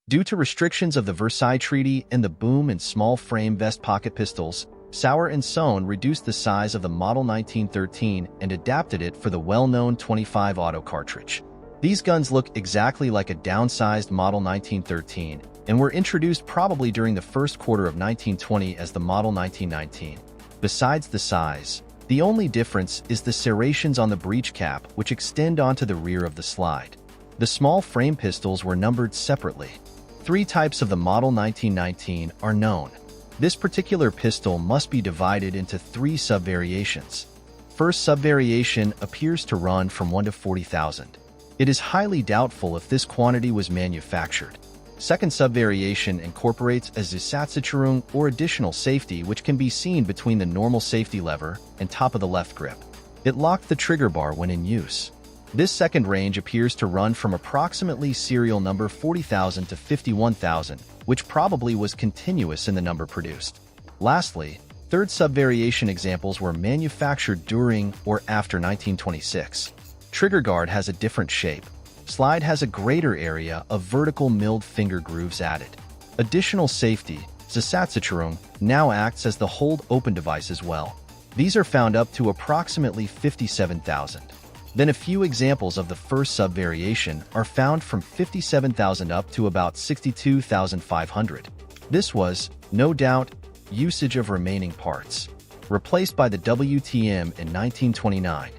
Due to restrictions of the Versailles Treaty and the boom in small frame vest pocket pistols, Sauer and Sohn reduced the size of the Model 1913 and adapted it for the well-known 25 auto cartridge. These guns look exactly like a downsized Model 1913 and were introduced probably during the first quarter of 1920 as the Model 1919. Besides the size, the only difference is the serrations on the breech cap, which extend onto the rear of the slide. The small frame pistols were numbered separately. 3 types of the Model 1919 are known. This particular pistol must be divided into 3 sub-variations. First sub-variation appears to run from 1 to 40,000. It is highly doubtful if this quantity was manufactured. Second sub-variation incorporates a Zusatzsicherung or additional safety, which can be seen between the normal safety lever and top of the left grip. It locked the trigger bar when in use. This second range appears to run from approximately serial number 40,000 to 51,000, which probably was continuous in the number produced. Lastly, third sub-variation examples were manufactured during or after 1926. Trigger guard has a different shape. Slide has a greater area of vertical milled finger grooves added. Additional safety, Zusatzsicherung, now acts as the hold-open device as well. These are found up to approximately 57,000. Then a few examples of the first sub-variation are found from 57,000 up to about 62,500. This was, no doubt, usage of remaining parts. Replaced by the WTM in 1929.